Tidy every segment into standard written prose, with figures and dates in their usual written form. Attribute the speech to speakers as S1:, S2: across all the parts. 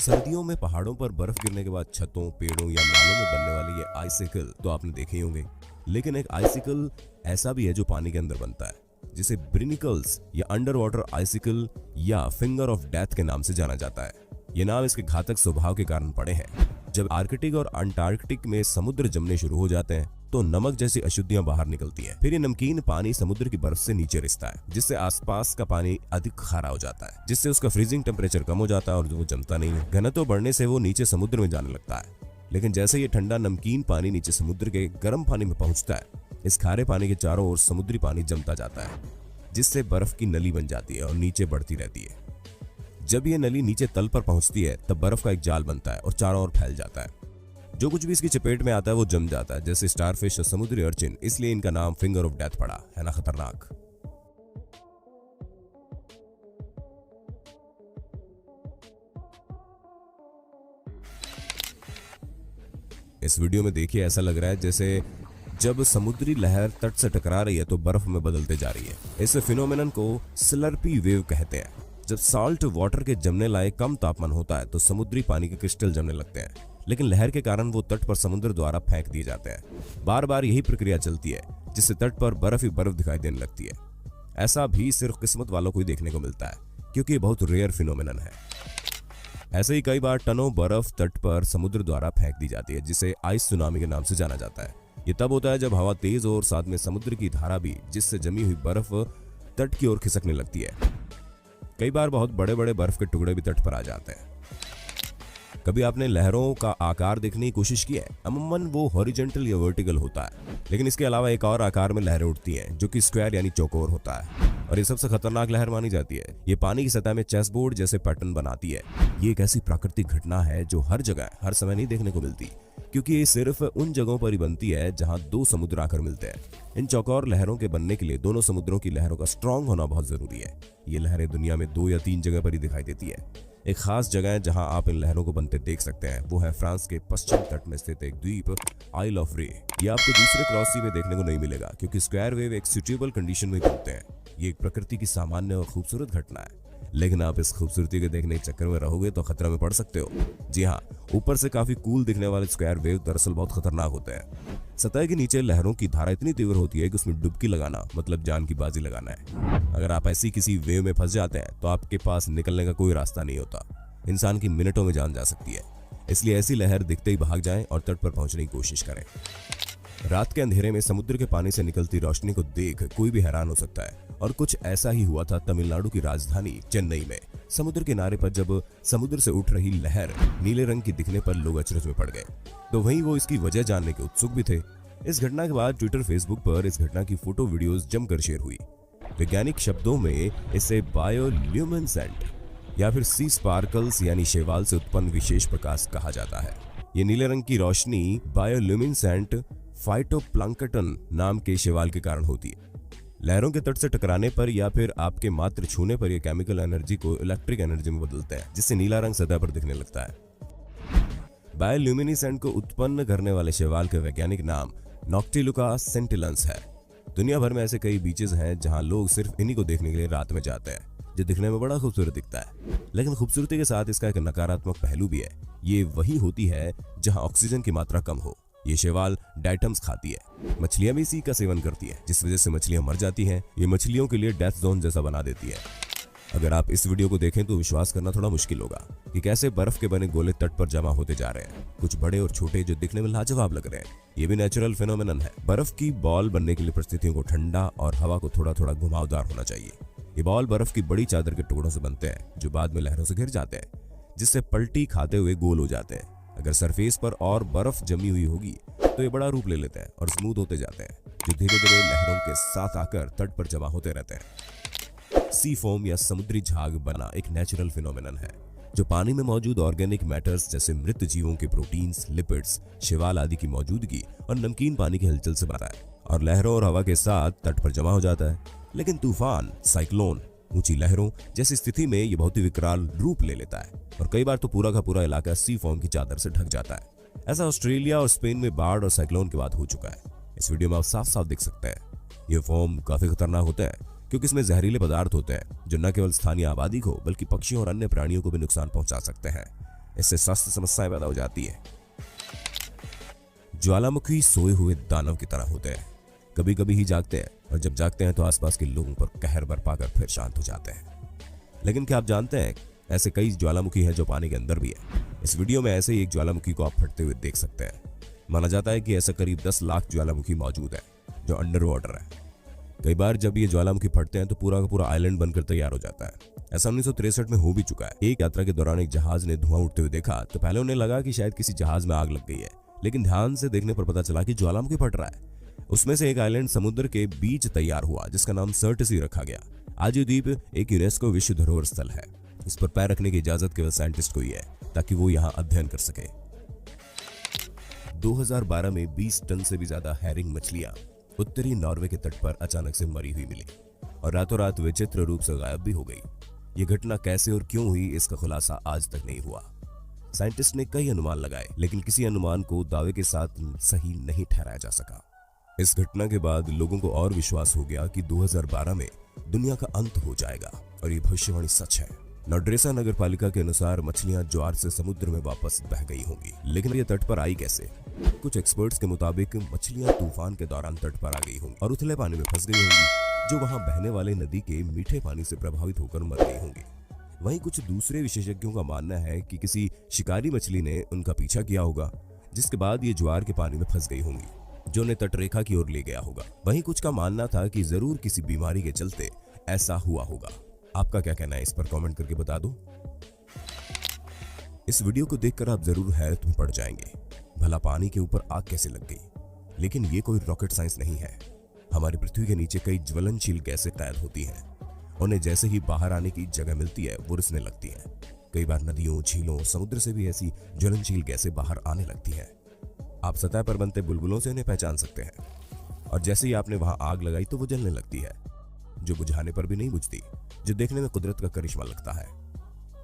S1: सर्दियों में पहाड़ों पर बर्फ गिरने के बाद छतों, पेड़ों या नालों में बनने वाली ये आइसिकल तो आपने देखे ही होंगे। लेकिन एक आइसिकल ऐसा भी है जो पानी के अंदर बनता है, जिसे ब्रिनिकल्स या अंडर वाटर आइसिकल या फिंगर ऑफ डेथ के नाम से जाना जाता है। ये नाम इसके घातक स्वभाव के कारण पड़े हैं। जब आर्कटिक और अंटार्कटिक में समुद्र जमने शुरू हो जाते हैं तो नमक जैसी अशुद्धियां बाहर निकलती हैं। फिर ये नमकीन पानी समुद्र की बर्फ से नीचे रिसता है, जिससे आसपास का पानी अधिक खारा हो जाता है, जिससे उसका फ्रीजिंग टेम्परेचर कम हो जाता है और वो जमता नहीं है। घनत्व बढ़ने से वो नीचे समुद्र में जाने लगता है। लेकिन जैसे ये ठंडा नमकीन पानी नीचे समुद्र के गर्म पानी में पहुंचता है, इस खारे पानी के चारों ओर समुद्री पानी जमता जाता है, जिससे बर्फ की नली बन जाती है और नीचे बढ़ती रहती है। जब ये नली नीचे तल पर पहुंचती है तब बर्फ का एक जाल बनता है और चारों ओर फैल जाता है। जो कुछ भी इसकी चपेट में आता है वो जम जाता है, जैसे स्टारफिश और समुद्री अर्चिन। इसलिए इनका नाम फिंगर ऑफ डेथ पड़ा है ना। खतरनाक। इस वीडियो में देखिए, ऐसा लग रहा है जैसे जब समुद्री लहर तट से टकरा रही है तो बर्फ में बदलते जा रही है। इस फिनोमेनन को स्लर्पी वेव कहते हैं। जब सॉल्ट वाटर के जमने लायक कम तापमान होता है तो समुद्री पानी के क्रिस्टल जमने लगते हैं, लेकिन लहर के कारण वो तट पर समुद्र द्वारा फेंक दिए जाते हैं। बार बार यही प्रक्रिया चलती है, जिससे तट पर बर्फ ही बर्फ दिखाई देने लगती है। ऐसा भी सिर्फ किस्मत वालों को ही देखने को मिलता है, क्योंकि ये बहुत रेयर फिनोमेनन है। ऐसे ही कई बार टनों बर्फ तट पर समुद्र द्वारा फेंक दी जाती है, जिसे आइस सुनामी के नाम से जाना जाता है। ये तब होता है जब हवा तेज और साथ में समुद्र की धारा भी, जिससे जमी हुई बर्फ तट की ओर खिसकने लगती है। कई बार बहुत बड़े बड़े बर्फ के टुकड़े भी तट पर आ जाते हैं। कभी आपने लहरों का आकार देखने की कोशिश की है? अमूमन वो हॉरिजॉन्टल या वर्टिकल होता है, लेकिन इसके अलावा एक और आकार में लहरें उठती हैं, जो कि स्क्वायर यानी चौकोर होता है, और ये सबसे खतरनाक लहर मानी जाती है। ये पानी की सतह में चेसबोर्ड जैसे पैटर्न बनाती है। ये एक ऐसी प्राकृतिक घटना है जो हर जगह हर समय नहीं देखने को मिलती, क्योंकि ये सिर्फ उन जगहों पर ही बनती है जहां दो समुद्र आकर मिलते हैं। इन चौकोर लहरों के बनने के लिए दोनों समुद्रों की लहरों का स्ट्रांग होना बहुत जरूरी है। ये लहरें दुनिया में 2 या 3 जगह पर ही दिखाई देती है। एक खास जगह है जहां आप इन लहरों को बनते देख सकते हैं, वो है फ्रांस के पश्चिम तट में स्थित एक द्वीप आइल ऑफ रे। ये आपको दूसरे क्रॉस सी में देखने को नहीं मिलेगा, क्योंकि स्क्वायर वेव एक सुटेबल कंडीशन में बनते हैं। ये एक प्रकृति की सामान्य और खूबसूरत घटना है, लेकिन आप इस खूबसूरती के देखने के चक्कर में रहोगे तो खतरा में पड़ सकते हो। जी हाँ, ऊपर से काफी कूल दिखने वाले स्क्वायर वेव दरअसल बहुत खतरनाक होते हैं। सतह के नीचे लहरों की धारा इतनी तीव्र होती है कि उसमें डुबकी लगाना मतलब जान की बाजी लगाना है। अगर आप ऐसी किसी वेव में फंस जाते हैं तो आपके पास निकलने का कोई रास्ता नहीं होता। इंसान की मिनटों में जान जा सकती है। इसलिए ऐसी लहर दिखते ही भाग जाएं और तट पर पहुंचने की कोशिश करें। रात के अंधेरे में समुद्र के पानी से निकलती रोशनी को देख कोई भी हैरान हो सकता है, और कुछ ऐसा ही हुआ था तमिलनाडु की राजधानी चेन्नई में। समुद्र किनारे पर जब समुद्र से उठ रही लहर नीले रंग की दिखने पर लोग अचरज में पड़ गए, तो वहीं वो इसकी वजह जानने के उत्सुक भी थे। इस घटना के बाद ट्विटर, फेसबुक पर इस घटना की फोटो वीडियोस जमकर शेयर हुई। वैज्ञानिक शब्दों में इसे बायोल्यूमिनेसेंट या फिर सी स्पार्कल्स यानी शैवाल से उत्पन्न विशेष प्रकाश कहा जाता है। ये नीले रंग की रोशनी बायोल्यूमिनेसेंट फाइटोप्लैंक्टन नाम के शैवाल के कारण होती है। लहरों के तट से टकराने पर या फिर आपके मात्र छूने पर यह केमिकल एनर्जी को इलेक्ट्रिक एनर्जी में बदलते हैं, जिससे नीला रंग सतह पर दिखने लगता है। बायोल्यूमिनेसेंट को उत्पन्न करने वाले शैवाल का वैज्ञानिक नाम नॉक्टिलुका सेंटिलन्स है। दुनिया भर में ऐसे कई बीचेस हैं जहां लोग सिर्फ इन्हीं को देखने के लिए रात में जाते हैं, जो दिखने में बड़ा खूबसूरत दिखता है। लेकिन खूबसूरती के साथ इसका एक नकारात्मक पहलू भी है। ये वही होती है जहां ऑक्सीजन की मात्रा कम हो। ये शैवाल डाइटम्स खाती है। मछलियां भी इसी का सेवन करती हैं, जिस वजह से मछलियां मर जाती हैं। ये मछलियों के लिए डेथ जोन जैसा बना देती है। अगर आप इस वीडियो को देखें तो विश्वास करना थोड़ा मुश्किल होगा कि कैसे बर्फ के बने गोले तट पर जमा होते जा रहे हैं, कुछ बड़े और छोटे जो दिखने में लाजवाब लग रहे हैं। ये भी नेचुरल फिनोमेनन है। बर्फ की बॉल बनने के लिए परिस्थितियों को ठंडा और हवा को थोड़ा थोड़ा घुमावदार होना चाहिए। ये बॉल बर्फ की बड़ी चादर के टुकड़ों से बनते हैं, जो बाद में लहरों से घिर जाते हैं, जिससे पलटी खाते हुए गोल हो जाते हैं। अगर सरफेस पर और बर्फ जमी हुई होगी तो ये बड़ा रूप ले लेते हैं और स्मूथ होते जाते हैं, जो धीरे धीरे लहरों के साथ आकर तट पर जमा होते रहते हैं। सी फोम या समुद्री झाग बना एक नेचुरल फिनोमेनन है, जो पानी में मौजूद ऑर्गेनिक मैटर्स जैसे मृत जीवों के प्रोटीन्स, लिपिड्स, शैवाल आदि की मौजूदगी और नमकीन पानी की हलचल से बना है, और लहरों और हवा के साथ तट पर जमा हो जाता है। लेकिन तूफान, साइक्लोन, ऊंची लहरों जैसी स्थिति में यह बहुत ही विकराल रूप ले लेता है, और कई बार तो पूरा का पूरा इलाका सी फॉर्म की चादर से ढक जाता है। ऐसा ऑस्ट्रेलिया और स्पेन में बाढ़ और साइक्लोन के बाद हो चुका है। इस वीडियो में आप साफ साफ देख सकते हैं। ये फॉर्म काफी खतरनाक होता है, क्योंकि इसमें जहरीले पदार्थ होते हैं जो न केवल स्थानीय आबादी को बल्कि पक्षियों और अन्य प्राणियों को भी नुकसान पहुंचा सकते हैं। इससे स्वास्थ्य समस्याएं पैदा हो जाती है। ज्वालामुखी सोए हुए दानव की तरह होते हैं, कभी कभी ही जागते हैं और जब जागते हैं तो आसपास के लोगों पर कहर बरपा कर फिर शांत हो जाते हैं। लेकिन क्या आप जानते हैं ऐसे कई ज्वालामुखी हैं जो पानी के अंदर भी है। इस वीडियो में ऐसे ही एक ज्वालामुखी को आप फटते हुए देख सकते हैं। माना जाता है कि ऐसा करीब 10 लाख ज्वालामुखी मौजूद है जो अंडर वाटर है। कई बार जब ये ज्वालामुखी फटते हैं तो पूरा का पूरा आइलैंड बनकर तैयार हो जाता है। ऐसा 1963 में हो भी चुका है। एक यात्रा के दौरान एक जहाज ने धुआं उठते हुए देखा तो पहले उन्हें लगा कि शायद किसी जहाज में आग लग गई है, लेकिन ध्यान से देखने पर पता चला कि ज्वालामुखी फट रहा है। उसमें से एक आइलैंड समुद्र के बीच तैयार हुआ जिसका नाम सर्टसी रखा गया। आज ये द्वीप एक यूनेस्को विश्व धरोहर स्थल है। इस पर पैर रखने की इजाजत केवल साइंटिस्ट को ही है ताकि वो यहाँ अध्ययन कर सके। 2012 में 20 टन से भी ज्यादा हैरिंग मछलियां उत्तरी नॉर्वे के तट पर अचानक से मरी हुई मिली और रातों रात विचित्र रूप से गायब भी हो गई। ये घटना कैसे और क्यों हुई इसका खुलासा आज तक नहीं हुआ। साइंटिस्ट ने कई अनुमान लगाए लेकिन किसी अनुमान को दावे के साथ सही नहीं ठहराया जा सका। इस घटना के बाद लोगों को और विश्वास हो गया कि 2012 में दुनिया का अंत हो जाएगा और ये भविष्यवाणी सच है। नोड्रेसा नगर पालिका के अनुसार मछलियां ज्वार से समुद्र में वापस बह गई होंगी, लेकिन ये तट पर आई कैसे? कुछ एक्सपर्ट्स के मुताबिक मछलियां तूफान के दौरान तट पर आ गई होंगी और उथले पानी में फंस गई होंगी जो वहां बहने वाले नदी के मीठे पानी से प्रभावित होकर मर गई होंगी। वहीं कुछ दूसरे विशेषज्ञों का मानना है कि किसी शिकारी मछली ने उनका पीछा किया होगा जिसके बाद ये ज्वार के पानी में फंस गई होंगी जो उन्हें तटरेखा की ओर ले गया होगा। वहीं कुछ का मानना था कि जरूर किसी बीमारी के चलते ऐसा हुआ होगा। आपका क्या कहना है इस पर कमेंट करके बता दो। इस वीडियो को देखकर आप जरूर हैरत में पड़ जाएंगे, भला पानी के ऊपर आग कैसे लग गई? लेकिन ये कोई रॉकेट साइंस नहीं है। हमारी पृथ्वी के नीचे कई ज्वलनशील गैसें कैद होती हैं। उन्हें जैसे ही बाहर आने की जगह मिलती है वो रिसने लगती हैं। कई बार नदियों, झीलों, समुद्र से भी ऐसी ज्वलनशील गैसें बाहर आने लगती हैं। आप सतह पर बनते बुलबुलों से उन्हें पहचान सकते हैं और जैसे ही आपने वहां आग लगाई तो वो जलने लगती है, जो बुझाने पर भी नहीं बुझती, जो देखने में कुदरत का करिश्मा लगता है।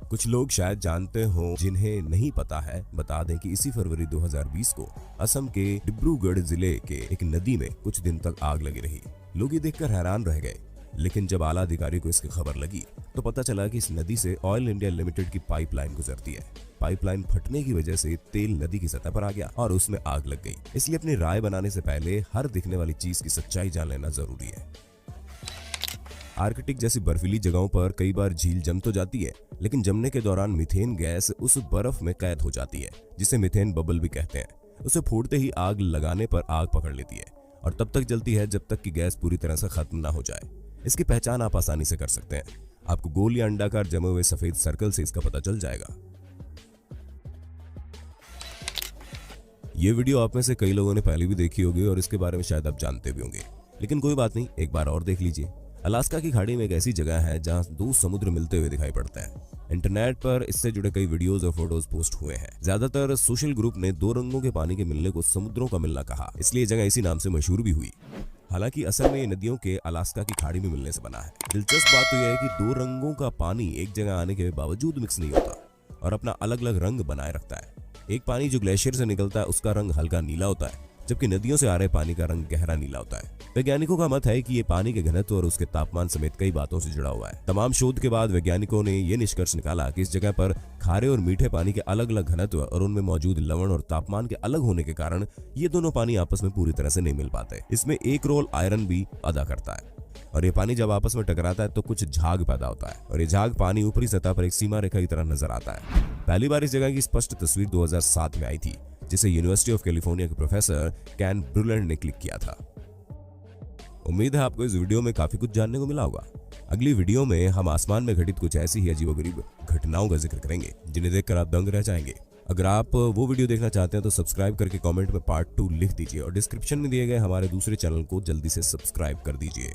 S1: कुछ लोग शायद जानते हो, जिन्हें नहीं पता है बता दें कि इसी फरवरी 2020 को असम के डिब्रूगढ़ जिले के एक नदी में कुछ दिन तक आग लगी रही। लोग ये देखकर हैरान रह गए, लेकिन जब आला अधिकारी को इसकी खबर लगी तो पता चला कि इस नदी से ऑयल इंडिया लिमिटेड की पाइपलाइन गुजरती है। पाइपलाइन फटने की वजह से तेल नदी की सतह पर आ गया और उसमें आग लग गई। इसलिए अपनी राय बनाने से पहले हर दिखने वाली चीज की सच्चाई जान लेना जरूरी है। आर्कटिक जैसी बर्फीली जगहों पर कई बार झील जम तो जाती है, लेकिन जमने के दौरान मीथेन गैस उस बर्फ में कैद हो जाती है जिसे मीथेन बबल भी कहते हैं। उसे फोड़ते ही आग लगाने पर आग पकड़ लेती है और तब तक जलती है जब तक कि गैस पूरी तरह से खत्म ना हो जाए। इसकी पहचान आप आसानी से कर सकते हैं। आपको गोल या अंडाकार जमे हुए सफेद सर्कल से इसका पता चल जाएगा। ये वीडियो आप में से कई लोगों ने पहले भी देखी होगी और इसके बारे में शायद आप जानते भी होंगे, लेकिन कोई बात नहीं, एक बार और देख लीजिए। अलास्का की खाड़ी में एक ऐसी जगह है जहां दो समुद्र मिलते हुए दिखाई पड़ते हैं। इंटरनेट पर इससे जुड़े कई वीडियोस और फोटोज पोस्ट हुए हैं। ज्यादातर सोशल ग्रुप ने दो रंगों के पानी के मिलने को समुद्रों का मिलना कहा, इसलिए जगह इसी नाम से मशहूर भी हुई। हालांकि असल में ये नदियों के अलास्का की खाड़ी में मिलने से बना है। दिलचस्प बात तो यह है कि दो रंगों का पानी एक जगह आने के बावजूद मिक्स नहीं होता और अपना अलग अलग रंग बनाए रखता है। एक पानी जो ग्लेशियर से निकलता है उसका रंग हल्का नीला होता है, जबकि नदियों से आ रहे पानी का रंग गहरा नीला होता है। वैज्ञानिकों का मत है कि ये पानी के घनत्व और उसके तापमान समेत कई बातों से जुड़ा हुआ है। तमाम शोध के बाद वैज्ञानिकों ने यह निष्कर्ष निकाला कि इस जगह पर खारे और मीठे पानी के अलग अलग घनत्व और उनमें मौजूद लवण और तापमान के अलग होने के कारण ये दोनों पानी आपस में पूरी तरह से नहीं मिल पाते। इसमें एक रोल आयरन भी अदा करता है और ये पानी जब आपस में टकराता है तो कुछ झाग पैदा होता है और ये झाग पानी ऊपरी सतह पर एक सीमा रेखा की तरह नजर आता है। पहली बार इस जगह की स्पष्ट तस्वीर 2007 में आई थी, जिसे यूनिवर्सिटी ऑफ कैलिफोर्निया के प्रोफेसर कैन ब्रुलैंड ने क्लिक किया था। उम्मीद है आपको इस वीडियो में काफी कुछ जानने को मिला होगा। अगली वीडियो में हम आसमान में घटित कुछ ऐसी ही अजीबोगरीब घटनाओं का जिक्र करेंगे जिन्हें देखकर आप दंग रह जाएंगे। अगर आप वो वीडियो देखना चाहते हैं तो सब्सक्राइब करके कमेंट में पार्ट 2 लिख दीजिए और डिस्क्रिप्शन में दिए गए हमारे दूसरे चैनल को जल्दी से सब्सक्राइब कर दीजिए।